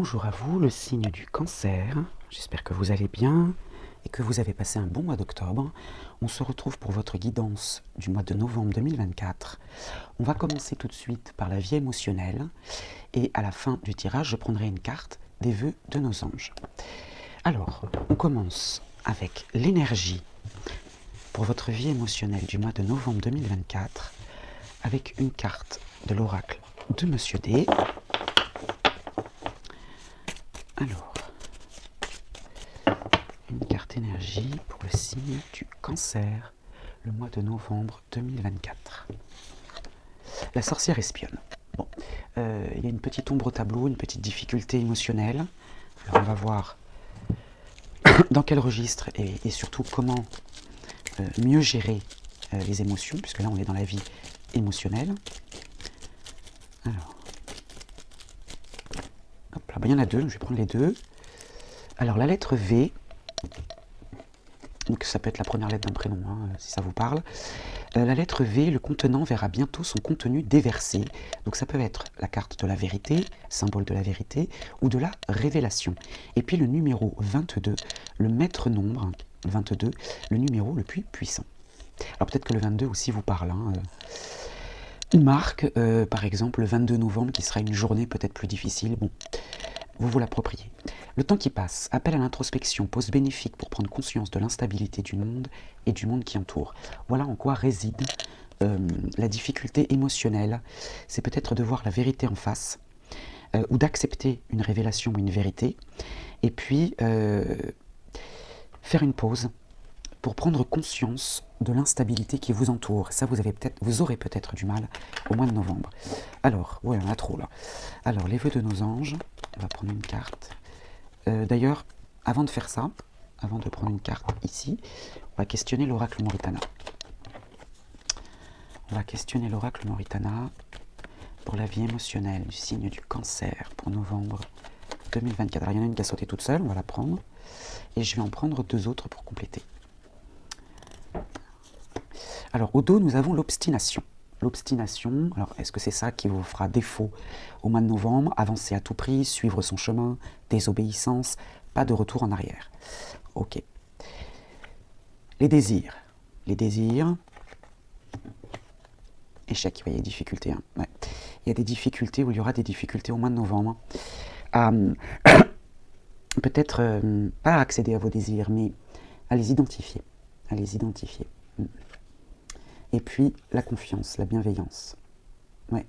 Bonjour à vous, le signe du Cancer. J'espère que vous allez bien et que vous avez passé un bon mois d'octobre. On se retrouve pour votre guidance du mois de novembre 2024. On va commencer tout de suite par la vie émotionnelle et à la fin du tirage, je prendrai une carte des vœux de nos anges. Alors, on commence avec l'énergie pour votre vie émotionnelle du mois de novembre 2024 avec une carte de l'oracle de Monsieur D. Alors, une carte énergie pour le signe du Cancer, le mois de novembre 2024. La sorcière espionne. Bon, il y a une petite ombre au tableau, une petite difficulté émotionnelle. Alors on va voir dans quel registre et surtout comment mieux gérer les émotions, puisque là on est dans la vie émotionnelle. Alors, hop là, ben, il y en a deux, je vais prendre les deux. Alors la lettre V, donc ça peut être la première lettre d'un prénom, hein, si ça vous parle. La lettre V, le contenant verra bientôt son contenu déversé. Donc ça peut être la carte de la vérité, symbole de la vérité, ou de la révélation. Et puis le numéro 22, le maître nombre, 22, le numéro le plus puissant. Alors peut-être que le 22 aussi vous parle. Il marque, par exemple, le 22 novembre, qui sera une journée peut-être plus difficile. Bon, vous vous l'appropriez. Le temps qui passe, appel à l'introspection, pause bénéfique pour prendre conscience de l'instabilité du monde et du monde qui entoure. Voilà en quoi réside la difficulté émotionnelle. C'est peut-être de voir la vérité en face, ou d'accepter une révélation ou une vérité, et puis faire une pause pour prendre conscience de l'instabilité qui vous entoure. Ça, vous aurez peut-être du mal au mois de novembre. Alors, ouais, on a trop là. Alors, les vœux de nos anges, on va prendre une carte. D'ailleurs, avant de faire ça, avant de prendre une carte ici, on va questionner l'oracle Moritana. On va questionner l'oracle Moritana pour la vie émotionnelle du signe du Cancer pour novembre 2024. Alors, il y en a une qui a sauté toute seule, on va la prendre. Et je vais en prendre deux autres pour compléter. Alors, au dos, nous avons l'obstination. L'obstination, alors est-ce que c'est ça qui vous fera défaut au mois de novembre? Avancer à tout prix, suivre son chemin, désobéissance, pas de retour en arrière. Ok. Les désirs. Les désirs. Échec, il y a des difficultés. Hein. Ouais. Il y a des difficultés, ou il y aura des difficultés au mois de novembre. Peut-être pas à accéder à vos désirs, mais à les identifier. À les identifier. Et puis, la confiance, la bienveillance. Ouais.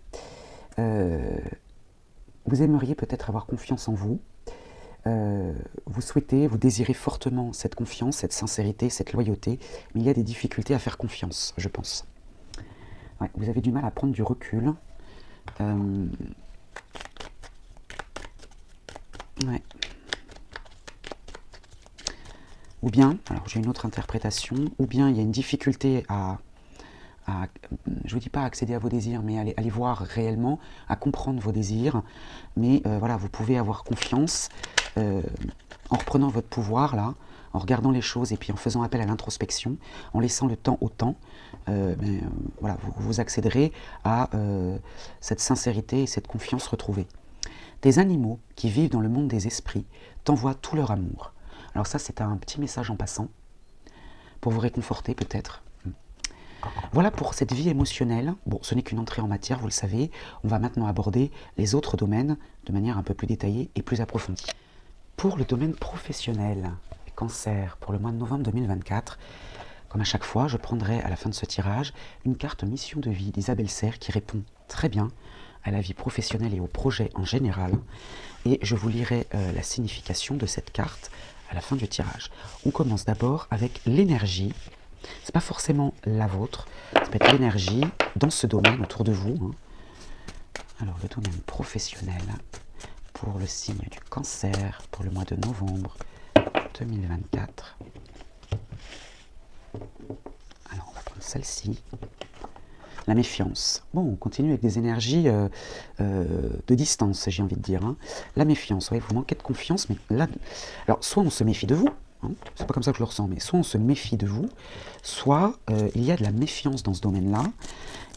Vous aimeriez peut-être avoir confiance en vous. Vous souhaitez, vous désirez fortement cette confiance, cette sincérité, cette loyauté, mais il y a des difficultés à faire confiance, je pense. Ouais, vous avez du mal à prendre du recul. Ouais. Ou bien, alors j'ai une autre interprétation, ou bien il y a une difficulté je ne vous dis pas accéder à vos désirs, mais à les voir réellement, à comprendre vos désirs. Mais voilà, vous pouvez avoir confiance en reprenant votre pouvoir, là, en regardant les choses et puis en faisant appel à l'introspection, en laissant le temps au temps. Voilà, vous accéderez à cette sincérité et cette confiance retrouvée. Des animaux qui vivent dans le monde des esprits t'envoient tout leur amour. Alors ça, c'est un petit message en passant, pour vous réconforter peut-être. Voilà pour cette vie émotionnelle. Bon, ce n'est qu'une entrée en matière, vous le savez. On va maintenant aborder les autres domaines de manière un peu plus détaillée et plus approfondie. Pour le domaine professionnel, Cancer, pour le mois de novembre 2024, comme à chaque fois, je prendrai à la fin de ce tirage une carte mission de vie d'Isabelle Serre qui répond très bien à la vie professionnelle et aux projets en général. Et je vous lirai la signification de cette carte à la fin du tirage. On commence d'abord avec l'énergie. C'est pas forcément la vôtre, ça peut être l'énergie dans ce domaine autour de vous. Hein. Alors le domaine professionnel pour le signe du Cancer pour le mois de novembre 2024. Alors on va prendre celle-ci. La méfiance. Bon, on continue avec des énergies de distance, j'ai envie de dire. Hein. La méfiance, ouais, vous manquez de confiance, mais là, alors soit on se méfie de vous. Hein, c'est pas comme ça que je le ressens, mais soit on se méfie de vous, soit il y a de la méfiance dans ce domaine-là,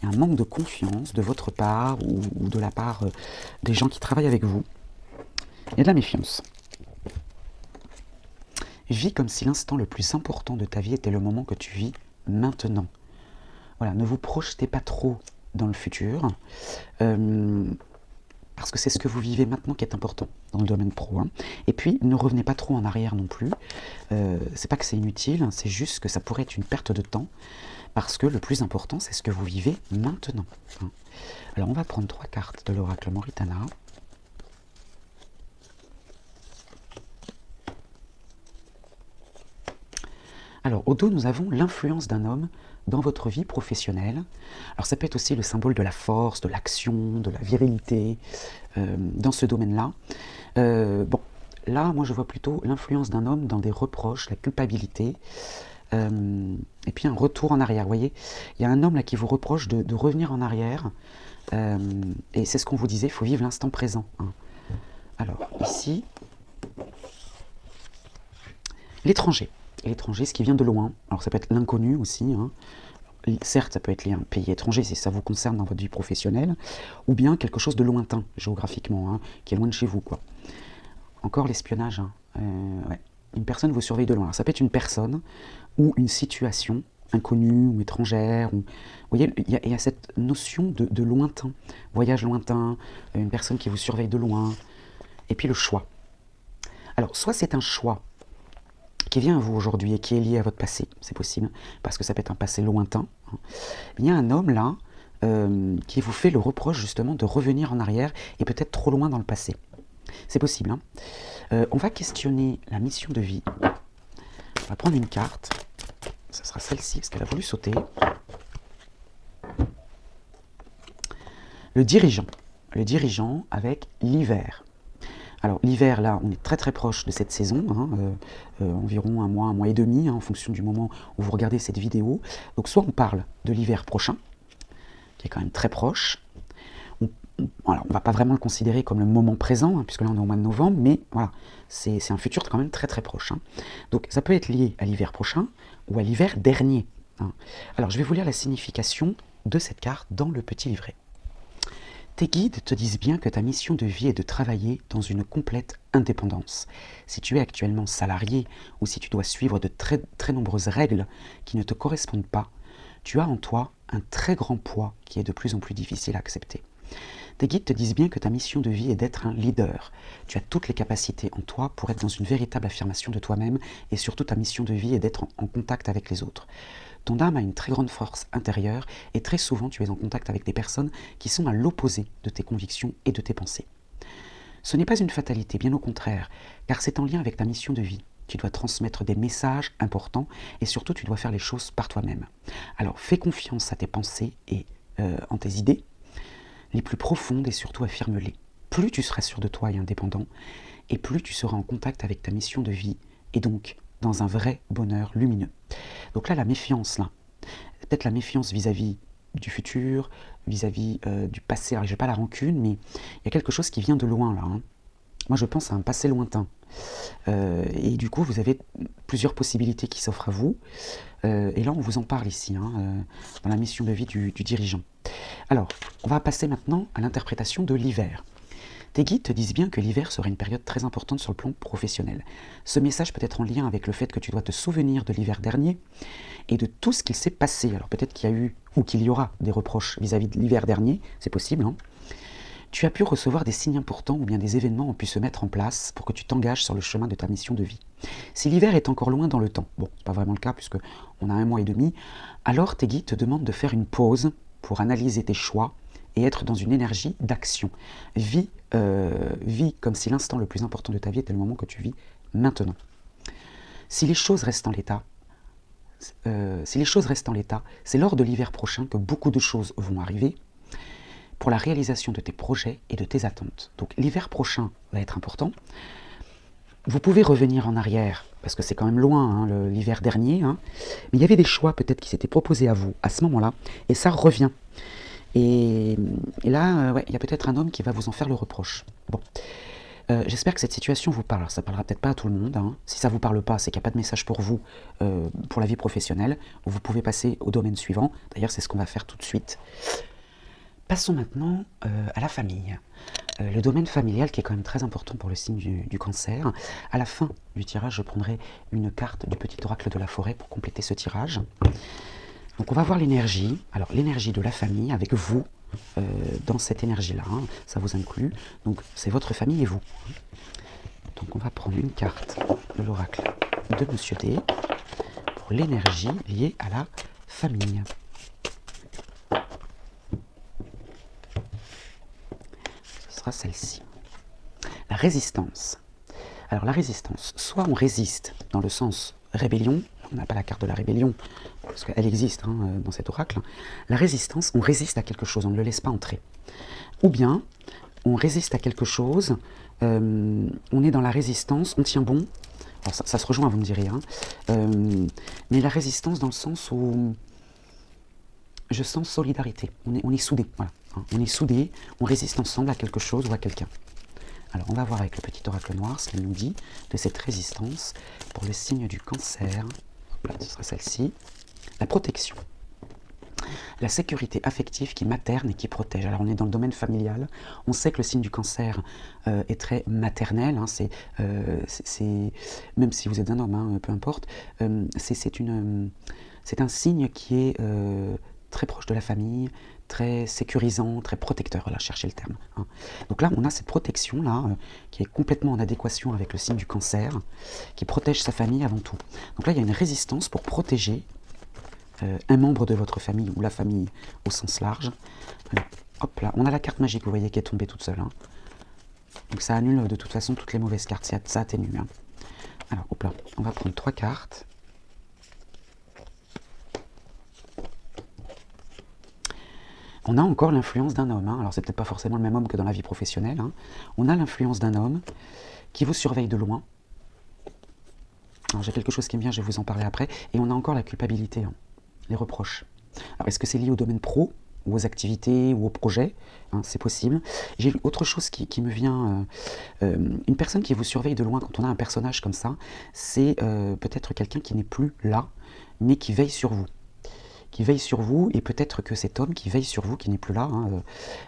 et un manque de confiance de votre part ou de la part des gens qui travaillent avec vous. Il y a de la méfiance. Vis comme si l'instant le plus important de ta vie était le moment que tu vis maintenant. Voilà, ne vous projetez pas trop dans le futur, parce que c'est ce que vous vivez maintenant qui est important dans le domaine pro. Hein. Et puis, ne revenez pas trop en arrière non plus. C'est pas que c'est inutile, c'est juste que ça pourrait être une perte de temps, parce que le plus important, c'est ce que vous vivez maintenant. Hein. Alors, on va prendre 3 cartes de l'oracle Moritana. Alors, au dos, nous avons l'influence d'un homme dans votre vie professionnelle. Alors, ça peut être aussi le symbole de la force, de l'action, de la virilité, dans ce domaine-là. Bon, là, moi, je vois plutôt l'influence d'un homme dans des reproches, la culpabilité, et puis un retour en arrière. Vous voyez, il y a un homme là qui vous reproche de revenir en arrière, et c'est ce qu'on vous disait, il faut vivre l'instant présent. Hein. Alors, ici, l'étranger. L'étranger, ce qui vient de loin. Alors ça peut être l'inconnu aussi. Hein. Certes, ça peut être lié à un pays étranger si ça vous concerne dans votre vie professionnelle, ou bien quelque chose de lointain géographiquement, hein, qui est loin de chez vous, quoi. Encore l'espionnage. Hein. Ouais. Une personne vous surveille de loin. Alors, ça peut être une personne ou une situation inconnue ou étrangère. Ou... Vous voyez, il y a cette notion de lointain, voyage lointain, une personne qui vous surveille de loin, et puis le choix. Alors, soit c'est un choix qui vient à vous aujourd'hui et qui est lié à votre passé, c'est possible, parce que ça peut être un passé lointain. Hein. Il y a un homme là qui vous fait le reproche justement de revenir en arrière et peut-être trop loin dans le passé. C'est possible. Hein. On va questionner la mission de vie. On va prendre une carte. Ça sera celle-ci, parce qu'elle a voulu sauter. Le dirigeant. Le dirigeant avec l'hiver. Alors l'hiver, là, on est très très proche de cette saison, hein, environ un mois et demi, hein, en fonction du moment où vous regardez cette vidéo. Donc soit on parle de l'hiver prochain, qui est quand même très proche. Voilà, on ne va pas vraiment le considérer comme le moment présent, hein, puisque là on est au mois de novembre, mais voilà, c'est un futur quand même très très proche. Hein. Donc ça peut être lié à l'hiver prochain ou à l'hiver dernier. Hein. Alors je vais vous lire la signification de cette carte dans le petit livret. Tes guides te disent bien que ta mission de vie est de travailler dans une complète indépendance. Si tu es actuellement salarié ou si tu dois suivre de très nombreuses règles qui ne te correspondent pas, tu as en toi un très grand poids qui est de plus en plus difficile à accepter. Tes guides te disent bien que ta mission de vie est d'être un leader. Tu as toutes les capacités en toi pour être dans une véritable affirmation de toi-même et surtout ta mission de vie est d'être en contact avec les autres. Ton âme a une très grande force intérieure et très souvent tu es en contact avec des personnes qui sont à l'opposé de tes convictions et de tes pensées. Ce n'est pas une fatalité, bien au contraire, car c'est en lien avec ta mission de vie. Tu dois transmettre des messages importants et surtout tu dois faire les choses par toi-même. Alors fais confiance à tes pensées et en tes idées les plus profondes et surtout affirme-les. Plus tu seras sûr de toi et indépendant, et plus tu seras en contact avec ta mission de vie, et donc dans un vrai bonheur lumineux. Donc là, la méfiance, là, peut-être la méfiance vis-à-vis du futur, vis-à-vis du passé. Alors, je n'ai pas la rancune, mais il y a quelque chose qui vient de loin, là. Hein. Moi, je pense à un passé lointain. Et du coup, vous avez plusieurs possibilités qui s'offrent à vous. Et là, on vous en parle ici, hein, dans la mission de vie du dirigeant. Alors, on va passer maintenant à l'interprétation de l'hiver. Tes guides te disent bien que l'hiver sera une période très importante sur le plan professionnel. Ce message peut être en lien avec le fait que tu dois te souvenir de l'hiver dernier et de tout ce qu'il s'est passé. Alors peut-être qu'il y a eu ou qu'il y aura des reproches vis-à-vis de l'hiver dernier, c'est possible. Hein. Tu as pu recevoir des signes importants ou bien des événements ont pu se mettre en place pour que tu t'engages sur le chemin de ta mission de vie. Si l'hiver est encore loin dans le temps, bon, c'est pas vraiment le cas puisque on a 1 mois et demi, alors tes guides te demandent de faire une pause pour analyser tes choix et être dans une énergie d'action. Vis comme si l'instant le plus important de ta vie était le moment que tu vis maintenant. Si les choses restent en l'état, c'est lors de l'hiver prochain que beaucoup de choses vont arriver pour la réalisation de tes projets et de tes attentes. Donc l'hiver prochain va être important. Vous pouvez revenir en arrière, parce que c'est quand même loin, hein, l'hiver dernier, hein, mais il y avait des choix peut-être qui s'étaient proposés à vous à ce moment-là, et ça revient. Et là, ouais, il y a peut-être un homme qui va vous en faire le reproche. Bon, j'espère que cette situation vous parle. Alors, ça ne parlera peut-être pas à tout le monde. Hein. Si ça ne vous parle pas, c'est qu'il n'y a pas de message pour vous, pour la vie professionnelle. Vous pouvez passer au domaine suivant. D'ailleurs, c'est ce qu'on va faire tout de suite. Passons maintenant à la famille. Le domaine familial qui est quand même très important pour le signe du cancer. À la fin du tirage, je prendrai une carte du petit oracle de la forêt pour compléter ce tirage. Donc on va voir l'énergie. Alors l'énergie de la famille avec vous dans cette énergie-là. Hein, ça vous inclut. Donc c'est votre famille et vous. Donc on va prendre une carte de l'oracle de Monsieur D pour l'énergie liée à la famille. Ce sera celle-ci. La résistance. Alors la résistance, soit on résiste dans le sens rébellion, on n'a pas la carte de la rébellion, parce qu'elle existe hein, dans cet oracle. La résistance, on résiste à quelque chose, on ne le laisse pas entrer. Ou bien, on résiste à quelque chose, on est dans la résistance, on tient bon. Alors ça se rejoint, vous me direz, hein, mais la résistance dans le sens où je sens solidarité, on est soudés, voilà, hein, on est soudés, on résiste ensemble à quelque chose ou à quelqu'un. Alors on va voir avec le petit oracle noir ce qu'il nous dit de cette résistance pour le signe du cancer. Là, ce sera celle-ci. La protection. La sécurité affective qui materne et qui protège. Alors on est dans le domaine familial. On sait que le signe du cancer est très maternel. Hein, même si vous êtes un homme, hein, peu importe. C'est un signe qui est très proche de la famille, très sécurisant, très protecteur, voilà, cherchez le terme. Hein. Donc là, on a cette protection-là, qui est complètement en adéquation avec le signe du cancer, qui protège sa famille avant tout. Donc là, il y a une résistance pour protéger un membre de votre famille, ou la famille au sens large. Hop là, on a la carte magique, vous voyez, qui est tombée toute seule. Hein. Donc ça annule de toute façon toutes les mauvaises cartes, ça atténue. Hein. Alors, hop là, on va prendre 3 cartes. On a encore l'influence d'un homme, hein. Alors c'est peut-être pas forcément le même homme que dans la vie professionnelle, hein. On a l'influence d'un homme qui vous surveille de loin. Alors j'ai quelque chose qui me vient, je vais vous en parler après, et on a encore la culpabilité, hein, les reproches. Alors est-ce que c'est lié au domaine pro, ou aux activités, ou aux projets, hein, c'est possible. J'ai autre chose qui me vient, une personne qui vous surveille de loin, quand on a un personnage comme ça, c'est peut-être quelqu'un qui n'est plus là, mais qui veille sur vous. Qui veille sur vous, et peut-être que cet homme qui veille sur vous, qui n'est plus là, hein,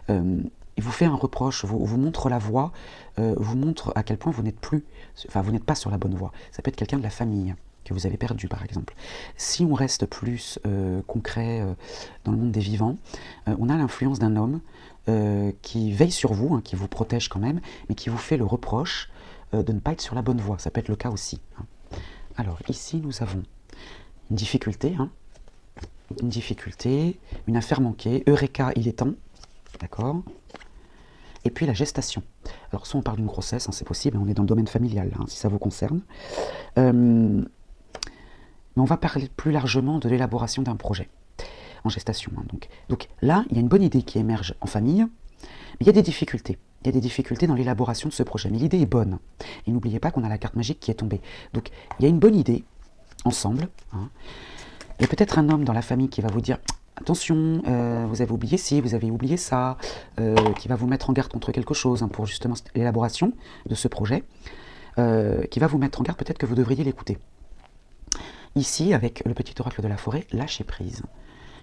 il vous fait un reproche, vous montre la voie, vous montre à quel point vous n'êtes plus, enfin vous n'êtes pas sur la bonne voie. Ça peut être quelqu'un de la famille que vous avez perdu par exemple. Si on reste plus concret dans le monde des vivants, on a l'influence d'un homme qui veille sur vous, hein, qui vous protège quand même, mais qui vous fait le reproche de ne pas être sur la bonne voie. Ça peut être le cas aussi. Hein. Alors ici nous avons une difficulté, hein, une difficulté, une affaire manquée, Eureka, il est temps, d'accord. Et puis la gestation. Alors soit on parle d'une grossesse, hein, c'est possible, on est dans le domaine familial, hein, si ça vous concerne. Mais on va parler plus largement de l'élaboration d'un projet en gestation. Hein, donc là, il y a une bonne idée qui émerge en famille, mais il y a des difficultés. Il y a des difficultés dans l'élaboration de ce projet, mais l'idée est bonne. Et n'oubliez pas qu'on a la carte magique qui est tombée. Donc il y a une bonne idée, ensemble, hein. Il y a peut-être un homme dans la famille qui va vous dire « Attention, vous avez oublié ci, vous avez oublié ça », qui va vous mettre en garde contre quelque chose, hein, pour justement l'élaboration de ce projet, qui va vous mettre en garde, peut-être que vous devriez l'écouter. Ici, avec le petit oracle de la forêt, lâchez prise.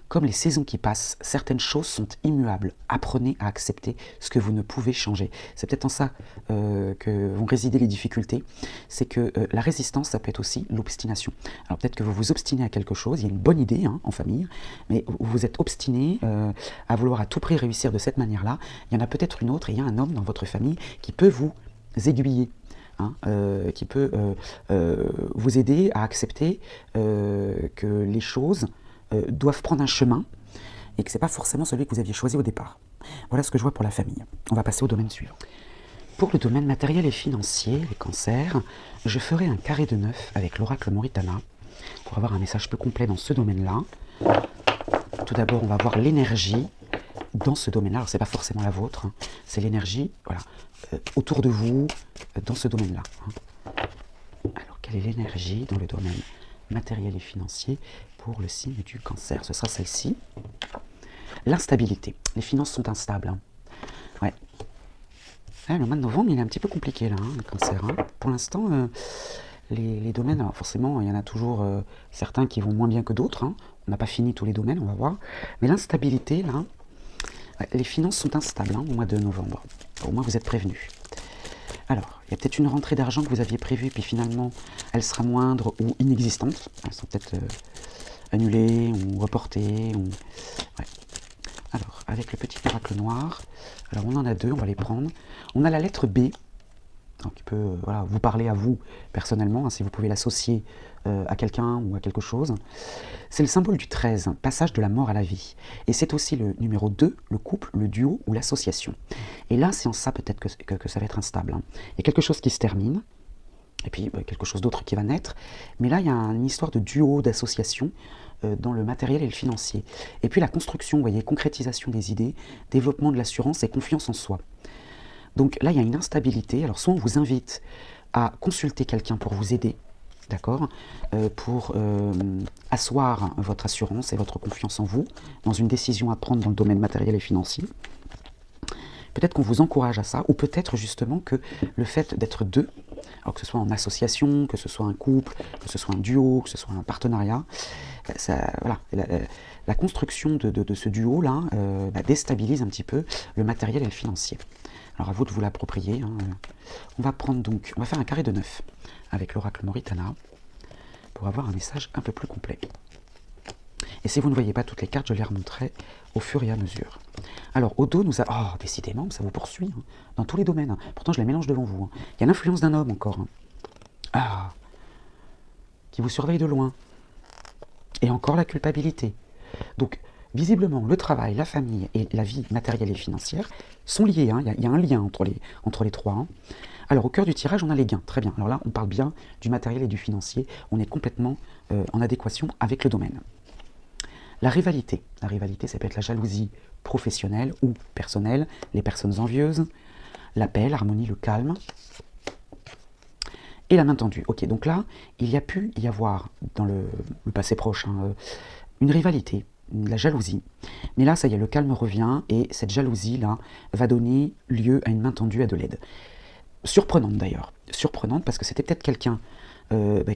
Comme les saisons qui passent, certaines choses sont immuables. Apprenez à accepter ce que vous ne pouvez changer. C'est peut-être en ça que vont résider les difficultés. C'est que la résistance, ça peut être aussi l'obstination. Alors peut-être que vous vous obstinez à quelque chose, il y a une bonne idée, hein, en famille, mais vous êtes obstiné à vouloir à tout prix réussir de cette manière-là. Il y en a peut-être une autre, et il y a un homme dans votre famille qui peut vous aiguiller. Hein, qui peut vous aider à accepter que les choses doivent prendre un chemin et que ce n'est pas forcément celui que vous aviez choisi au départ. Voilà ce que je vois pour la famille. On va passer au domaine suivant. Pour le domaine matériel et financier, les cancers, je ferai un carré de 9 avec l'oracle Moritana pour avoir un message plus complet dans ce domaine-là. Tout d'abord, on va voir l'énergie dans ce domaine-là. Alors, ce n'est pas forcément la vôtre, hein. C'est l'énergie, voilà, autour de vous, dans ce domaine-là. Hein. Alors, quelle est l'énergie dans le domaine matériel et financier pour le signe du cancer? Ce sera celle-ci. L'instabilité. Les finances sont instables. Hein. Ouais. Le mois de novembre, il est un petit peu compliqué, là, hein, le cancer. Hein. Pour l'instant, les domaines, alors forcément, il y en a toujours certains qui vont moins bien que d'autres. Hein. On n'a pas fini tous les domaines, on va voir. Mais l'instabilité, là, Ouais, les finances sont instables au mois de novembre. Au moins, vous êtes prévenus. Alors, il y a peut-être une rentrée d'argent que vous aviez prévue, puis finalement, elle sera moindre ou inexistante. Elles sont peut-être annulées ou reportées. Ou... Ouais. Alors, avec le petit oracle noir, alors on en a deux, on va les prendre. On a la lettre B, qui peut voilà, vous parler à vous personnellement, si vous pouvez l'associer à quelqu'un ou à quelque chose. C'est le symbole du 13, passage de la mort à la vie. Et c'est aussi le numéro 2, le couple, le duo ou l'association. Et là, c'est en ça peut-être que ça va être instable. Il y a quelque chose qui se termine, et puis quelque chose d'autre qui va naître. Mais là, il y a une histoire de duo, d'association dans le matériel et le financier. Et puis la construction, vous voyez, concrétisation des idées, développement de l'assurance et confiance en soi. Donc là, il y a une instabilité. Alors soit on vous invite à consulter quelqu'un pour vous aider, d'accord, pour asseoir votre assurance et votre confiance en vous dans une décision à prendre dans le domaine matériel et financier. Peut-être qu'on vous encourage à ça, ou peut-être justement que le fait d'être deux, alors que ce soit en association, que ce soit un couple, que ce soit un duo, que ce soit un partenariat, ça, voilà, la construction de ce duo-là déstabilise un petit peu le matériel et le financier. Alors à vous de vous l'approprier. On va prendre donc, on va faire un carré de 9 avec l'oracle Moritana pour avoir un message un peu plus complet. Et si vous ne voyez pas toutes les cartes, je les remonterai au fur et à mesure. Alors, au dos, nous avons... Oh, décidément, ça vous poursuit, dans tous les domaines. Pourtant, je les mélange devant vous. Il y a l'influence d'un homme encore. Ah, qui vous surveille de loin. Et encore la culpabilité. Donc, visiblement, le travail, la famille et la vie matérielle et financière sont liés. Il y a un lien entre les trois. Alors, au cœur du tirage, on a les gains. Très bien. Alors là, on parle bien du matériel et du financier. On est complètement en adéquation avec le domaine. La rivalité, ça peut être la jalousie professionnelle ou personnelle, les personnes envieuses, la paix, l'harmonie, le calme, et la main tendue. Ok, donc là, il y a pu y avoir, dans le passé proche, une rivalité, la jalousie. Mais là, ça y est, le calme revient, et cette jalousie-là va donner lieu à une main tendue à de l'aide. Surprenante d'ailleurs, surprenante parce que c'était peut-être quelqu'un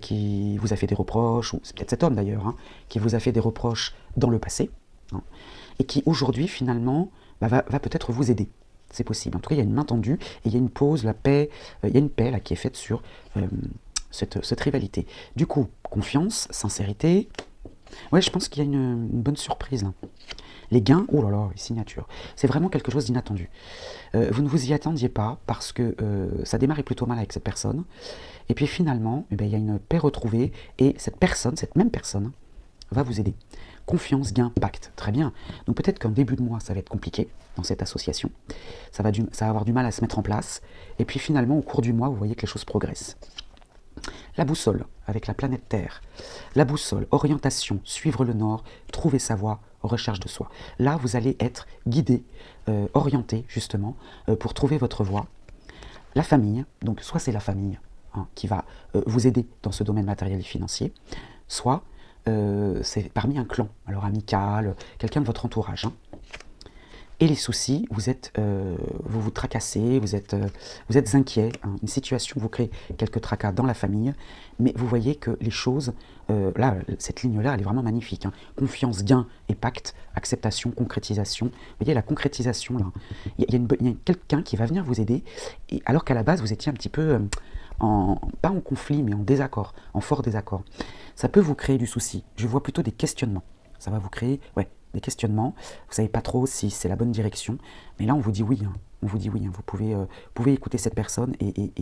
qui vous a fait des reproches, ou c'est peut-être cet homme d'ailleurs, qui vous a fait des reproches dans le passé, et qui aujourd'hui finalement va peut-être vous aider. C'est possible. En tout cas, il y a une main tendue, et il y a une pause, la paix, il y a une paix là, qui est faite sur cette rivalité. Du coup, confiance, sincérité, ouais, je pense qu'il y a une bonne surprise là. Les gains, oh là là, les signatures, c'est vraiment quelque chose d'inattendu. Vous ne vous y attendiez pas parce que ça démarrait plutôt mal avec cette personne. Et puis finalement, il y a une paix retrouvée et cette même personne, va vous aider. Confiance, gain, pacte, très bien. Donc peut-être qu'en début de mois, ça va être compliqué dans cette association. Ça va avoir du mal à se mettre en place. Et puis finalement, au cours du mois, vous voyez que les choses progressent. La boussole, avec la planète Terre. La boussole, orientation, suivre le nord, trouver sa voie, recherche de soi. Là, vous allez être guidé, orienté, justement, pour trouver votre voie. La famille, donc soit c'est la famille qui va vous aider dans ce domaine matériel et financier, soit c'est parmi un clan, alors amical, quelqu'un de votre entourage. Et les soucis, vous vous tracassez, vous êtes inquiet. Une situation vous crée quelques tracas dans la famille, mais vous voyez que les choses, là, cette ligne-là, elle est vraiment magnifique. Confiance, gain et pacte, acceptation, concrétisation. Vous voyez la concrétisation là. Il y a quelqu'un qui va venir vous aider, et alors qu'à la base vous étiez un petit peu pas en conflit, mais en désaccord, en fort désaccord. Ça peut vous créer du souci. Je vois plutôt des questionnements. Ça va vous créer, des questionnements, vous ne savez pas trop si c'est la bonne direction, mais là on vous dit oui, vous pouvez écouter cette personne et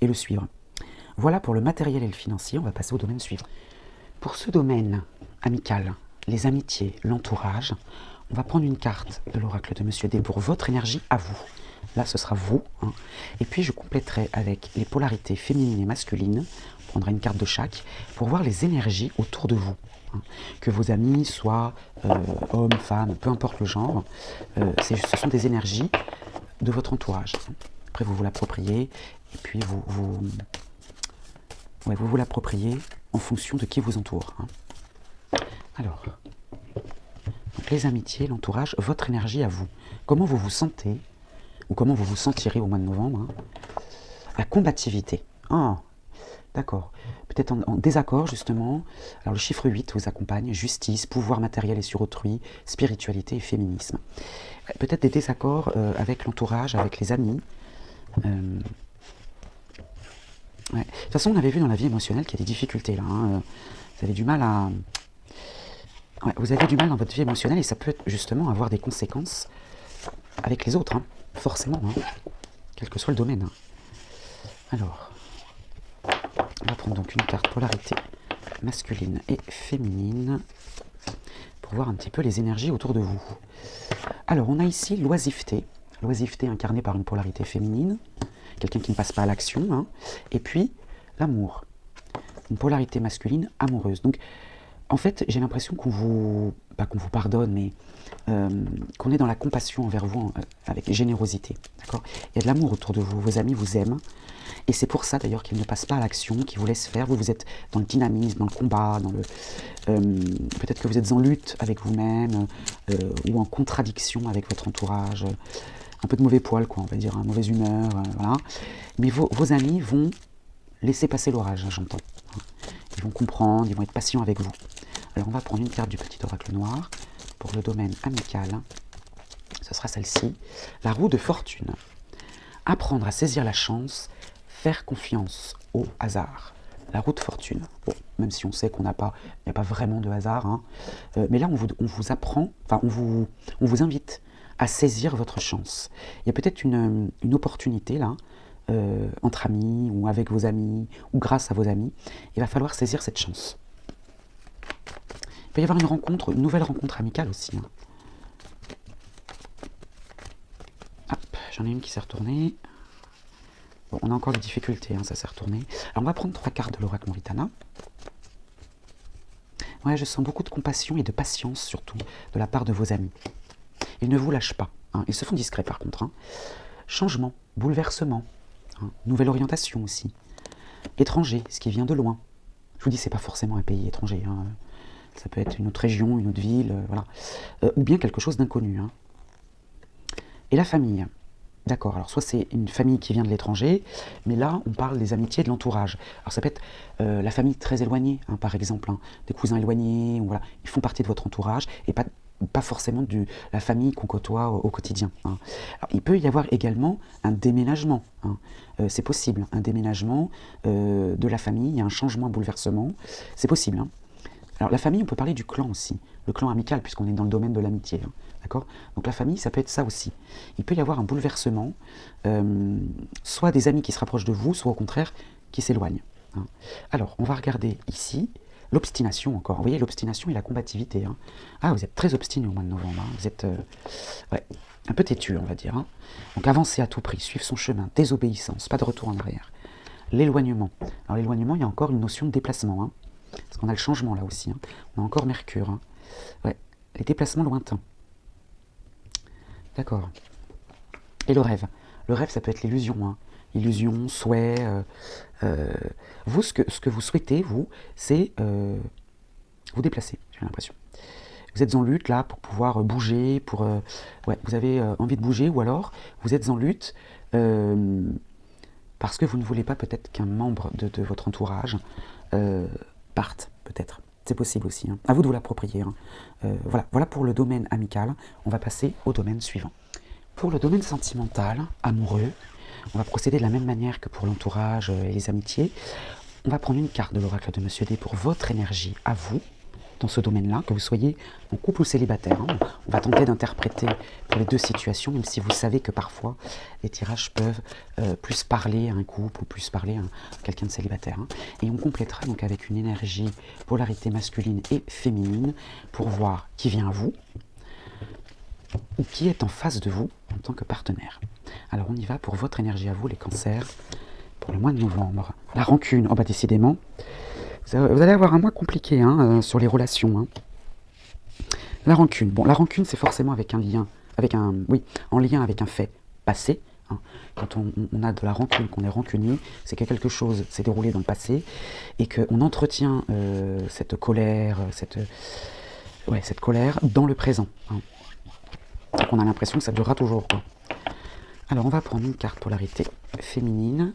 le suivre. Voilà pour le matériel et le financier, on va passer au domaine suivant. Pour ce domaine amical, les amitiés, l'entourage, on va prendre une carte de l'oracle de Monsieur D pour votre énergie à vous. Là ce sera vous, et puis je compléterai avec les polarités féminines et masculines, on prendra une carte de chaque, pour voir les énergies autour de vous. Que vos amis soient hommes, femmes, peu importe le genre, ce sont des énergies de votre entourage. Après, vous vous l'appropriez, et puis vous l'appropriez en fonction de qui vous entoure. Alors, donc les amitiés, l'entourage, votre énergie à vous. Comment vous vous sentez, ou comment vous vous sentirez au mois de novembre. La combativité. D'accord. Peut-être en désaccord, justement. Alors, le chiffre 8 vous accompagne. Justice, pouvoir matériel et sur autrui, spiritualité et féminisme. Peut-être des désaccords avec l'entourage, avec les amis. Ouais. De toute façon, on avait vu dans la vie émotionnelle qu'il y a des difficultés, là. Hein. Vous avez du mal à... Ouais, vous avez du mal dans votre vie émotionnelle et ça peut justement avoir des conséquences avec les autres, hein. Forcément, hein. Quel que soit le domaine. Hein. Alors... On va prendre donc une carte polarité masculine et féminine pour voir un petit peu les énergies autour de vous. Alors, on a ici l'oisiveté. L'oisiveté incarnée par une polarité féminine, quelqu'un qui ne passe pas à l'action. Hein. Et puis, l'amour. Une polarité masculine amoureuse. Donc, en fait, j'ai l'impression qu'on vous... Pas qu'on vous pardonne, mais qu'on est dans la compassion envers vous avec générosité. D'accord ? Il y a de l'amour autour de vous. Vos amis vous aiment. Et c'est pour ça d'ailleurs qu'ils ne passent pas à l'action, qu'ils vous laissent faire. Vous êtes dans le dynamisme, dans le combat, dans le peut-être que vous êtes en lutte avec vous-même ou en contradiction avec votre entourage. Un peu de mauvais poil, quoi, on va dire, hein, mauvaise humeur, voilà. Mais vos amis vont laisser passer l'orage, hein, j'entends. Ils vont comprendre, ils vont être patients avec vous. Alors on va prendre une carte du petit oracle noir pour le domaine amical. Ce sera celle-ci. La roue de fortune. Apprendre à saisir la chance, faire confiance au hasard. La roue de fortune. Bon, même si on sait qu'il n'y a pas vraiment de hasard, hein, mais là on vous apprend, enfin on vous invite à saisir votre chance. Il y a peut-être une opportunité là, entre amis ou avec vos amis ou grâce à vos amis. Il va falloir saisir cette chance. Il peut y avoir une nouvelle rencontre amicale aussi. Hein. Hop, j'en ai une qui s'est retournée. Bon, on a encore des difficultés, hein, ça s'est retourné. Alors on va prendre 3 cartes de l'oracle Moritana. Ouais, je sens beaucoup de compassion et de patience surtout de la part de vos amis. Ils ne vous lâchent pas. Hein. Ils se font discrets par contre. Hein. Changement, bouleversement, hein. Nouvelle orientation aussi. Étranger, ce qui vient de loin. Je vous dis, c'est pas forcément un pays étranger. Hein. Ça peut être une autre région, une autre ville, voilà. Ou bien quelque chose d'inconnu. Hein. Et la famille. D'accord, alors soit c'est une famille qui vient de l'étranger, mais là on parle des amitiés de l'entourage. Alors ça peut être la famille très éloignée, hein, par exemple, hein, des cousins éloignés, ou voilà, ils font partie de votre entourage, et pas forcément de la famille qu'on côtoie au quotidien. Hein. Alors, il peut y avoir également un déménagement, hein. C'est possible, un déménagement de la famille, un changement, un bouleversement, c'est possible. Hein. Alors la famille, on peut parler du clan aussi, le clan amical, puisqu'on est dans le domaine de l'amitié. Hein. D'accord ? Donc la famille, ça peut être ça aussi. Il peut y avoir un bouleversement, soit des amis qui se rapprochent de vous, soit au contraire qui s'éloignent. Hein. Alors, on va regarder ici l'obstination encore. Vous voyez, l'obstination et la combativité. Hein. Ah, vous êtes très obstiné au mois de novembre. Hein. Vous êtes ouais, un peu têtu, on va dire. Hein. Donc avancer à tout prix, suivre son chemin, désobéissance, pas de retour en arrière. L'éloignement. Alors l'éloignement, il y a encore une notion de déplacement. Hein. Parce qu'on a le changement là aussi. Hein. On a encore Mercure. Hein. Ouais. Les déplacements lointains. D'accord. Et le rêve. Le rêve, ça peut être l'illusion. Hein. Illusion, souhait. Vous, ce que vous souhaitez, vous, c'est vous déplacer, j'ai l'impression. Vous êtes en lutte là pour pouvoir bouger, ouais, vous avez envie de bouger, ou alors vous êtes en lutte parce que vous ne voulez pas peut-être qu'un membre de votre entourage parte, peut-être. C'est possible aussi. Hein. À vous de vous l'approprier. Hein. Voilà pour le domaine amical. On va passer au domaine suivant. Pour le domaine sentimental, amoureux, on va procéder de la même manière que pour l'entourage et les amitiés. On va prendre une carte de l'oracle de Monsieur D pour votre énergie à vous, dans ce domaine-là, que vous soyez en couple ou célibataire. Hein. On va tenter d'interpréter pour les deux situations, même si vous savez que parfois les tirages peuvent plus parler à un couple ou plus parler à quelqu'un de célibataire. Hein. Et on complétera donc avec une énergie polarité masculine et féminine pour voir qui vient à vous ou qui est en face de vous en tant que partenaire. Alors on y va pour votre énergie à vous, les cancers, pour le mois de novembre. La rancune, oh bah décidément, vous allez avoir un mois compliqué hein, sur les relations. Hein. La rancune, bon la rancune c'est forcément avec un lien, en lien avec un fait passé. Hein. Quand on a de la rancune, qu'on est rancunier, c'est que quelque chose s'est déroulé dans le passé et qu'on entretient cette colère, cette colère dans le présent. Hein. Donc on a l'impression que ça durera toujours. Quoi. Alors on va prendre une carte polarité féminine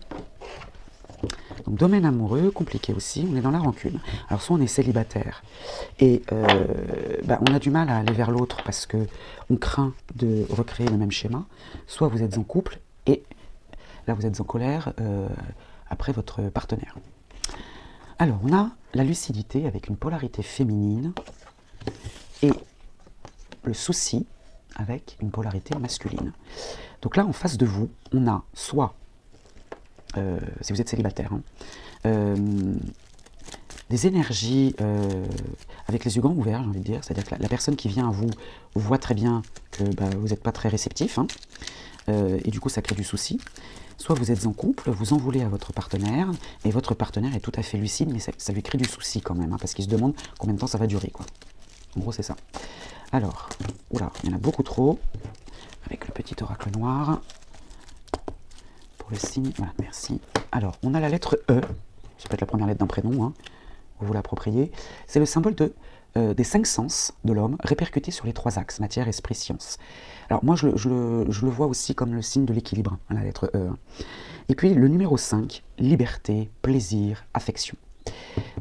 Donc domaine amoureux, compliqué aussi, on est dans la rancune. Alors soit on est célibataire et on a du mal à aller vers l'autre parce qu'on craint de recréer le même schéma, soit vous êtes en couple et là vous êtes en colère après votre partenaire. Alors on a la lucidité avec une polarité féminine et le souci avec une polarité masculine. Donc là en face de vous, on a soit si vous êtes célibataire, des énergies avec les yeux grands ouverts, j'ai envie de dire, c'est-à-dire que la personne qui vient à vous voit très bien que vous n'êtes pas très réceptif, et du coup ça crée du souci. Soit vous êtes en couple, vous en voulez à votre partenaire, et votre partenaire est tout à fait lucide, mais ça lui crée du souci quand même, parce qu'il se demande combien de temps ça va durer, quoi. En gros c'est ça. Alors, oula, il y en a beaucoup trop, avec le petit oracle noir. Pour le signe, voilà, merci. Alors, on a la lettre E, c'est peut-être la première lettre d'un prénom, vous vous l'appropriez. C'est le symbole des 5 sens de l'homme répercutés sur les 3 axes, matière, esprit, science. Alors moi, je le vois aussi comme le signe de l'équilibre, la lettre E. Et puis le numéro 5, liberté, plaisir, affection.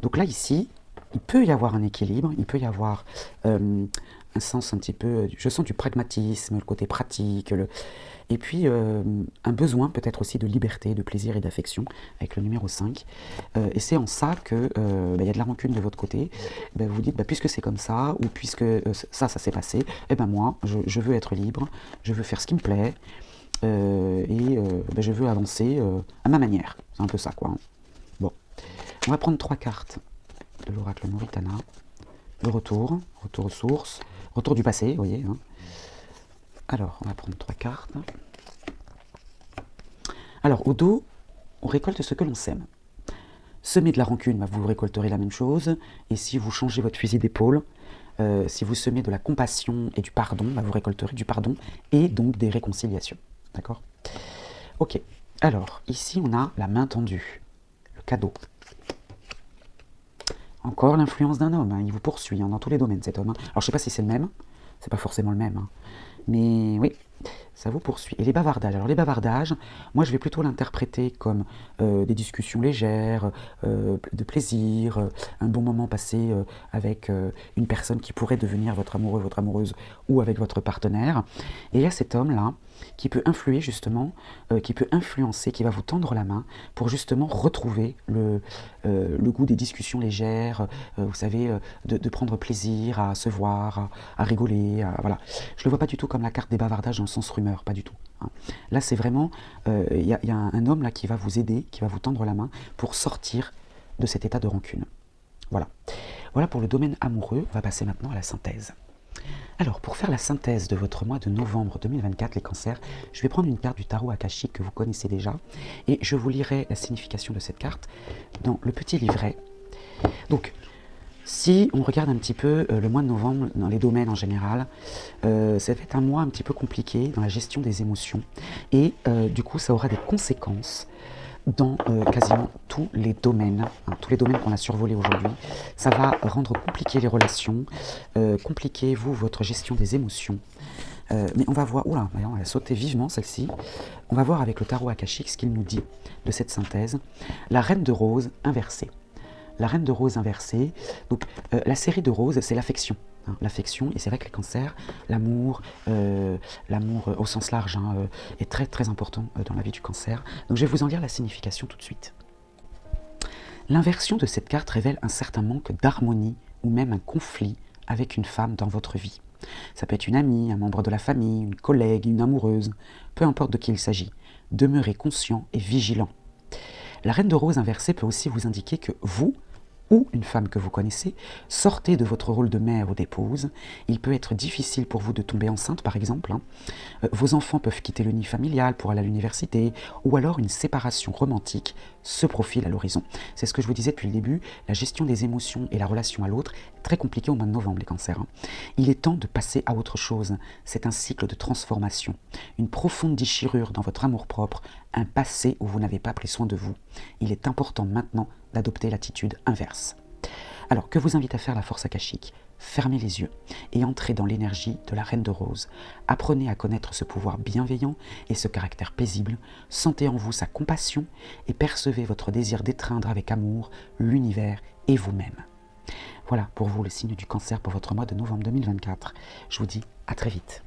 Donc là, ici, il peut y avoir un équilibre, il peut y avoir un sens un petit peu, je sens du pragmatisme, le côté pratique, et puis un besoin peut-être aussi de liberté, de plaisir et d'affection avec le numéro 5. Et c'est en ça qu'il y a de la rancune de votre côté. Vous vous dites, puisque c'est comme ça, ou puisque ça s'est passé, moi, je veux être libre, je veux faire ce qui me plaît, je veux avancer à ma manière. C'est un peu ça, quoi. Bon, on va prendre 3 cartes de l'oracle Moritana. Le retour aux sources, retour du passé, vous voyez. Alors, on va prendre 3 cartes. Alors, au dos, on récolte ce que l'on sème. Semer de la rancune, vous récolterez la même chose. Et si vous changez votre fusil d'épaule, si vous semez de la compassion et du pardon, vous récolterez du pardon et donc des réconciliations. D'accord? Ok. Alors, ici, on a la main tendue, le cadeau. Encore l'influence d'un homme, il vous poursuit dans tous les domaines, cet homme. Alors, je ne sais pas si c'est le même, c'est pas forcément le même, mais oui, ça vous poursuit. Et les bavardages, alors les bavardages, moi je vais plutôt l'interpréter comme des discussions légères, de plaisir, un bon moment passé avec une personne qui pourrait devenir votre amoureux, votre amoureuse, ou avec votre partenaire. Et il y a cet homme-là qui peut influer justement, qui peut influencer, qui va vous tendre la main pour justement retrouver le goût des discussions légères, vous savez, de prendre plaisir à se voir, à rigoler, voilà. Je ne le vois pas du tout comme la carte des bavardages dans le sens rumeur, pas du tout. Là, c'est vraiment, il y a un homme là qui va vous aider, qui va vous tendre la main pour sortir de cet état de rancune. Voilà. Voilà pour le domaine amoureux. On va passer maintenant à la synthèse. Alors, pour faire la synthèse de votre mois de novembre 2024, les cancers, je vais prendre une carte du tarot akashique que vous connaissez déjà et je vous lirai la signification de cette carte dans le petit livret. Donc, si on regarde un petit peu le mois de novembre dans les domaines en général, ça va être un mois un petit peu compliqué dans la gestion des émotions et du coup ça aura des conséquences dans quasiment tous les domaines qu'on a survolés aujourd'hui. Ça va rendre compliqué les relations, compliquer votre gestion des émotions. Mais on va voir, oula, on va sauter vivement celle-ci. On va voir avec le tarot akashique ce qu'il nous dit de cette synthèse. La reine de rose inversée. La reine de rose inversée, donc la série de roses, c'est l'affection. L'affection, et c'est vrai que les cancers, l'amour au sens large est très très important dans la vie du cancer. Donc je vais vous en lire la signification tout de suite. L'inversion de cette carte révèle un certain manque d'harmonie ou même un conflit avec une femme dans votre vie. Ça peut être une amie, un membre de la famille, une collègue, une amoureuse, peu importe de qui il s'agit. Demeurez conscient et vigilant. La reine de rose inversée peut aussi vous indiquer que vous, ou une femme que vous connaissez, sortez de votre rôle de mère ou d'épouse. Il peut être difficile pour vous de tomber enceinte, par exemple. Vos enfants peuvent quitter le nid familial pour aller à l'université, ou alors une séparation romantique se profile à l'horizon. C'est ce que je vous disais depuis le début, la gestion des émotions et la relation à l'autre est très compliquée au mois de novembre, les cancers. Il est temps de passer à autre chose. C'est un cycle de transformation, une profonde déchirure dans votre amour-propre, un passé où vous n'avez pas pris soin de vous. Il est important maintenant d'adopter l'attitude inverse. Alors, que vous invite à faire la force akashique? fermez les yeux et entrez dans l'énergie de la Reine de Rose. Apprenez à connaître ce pouvoir bienveillant et ce caractère paisible. Sentez en vous sa compassion et percevez votre désir d'étreindre avec amour l'univers et vous-même. Voilà pour vous le signe du Cancer pour votre mois de novembre 2024. Je vous dis à très vite.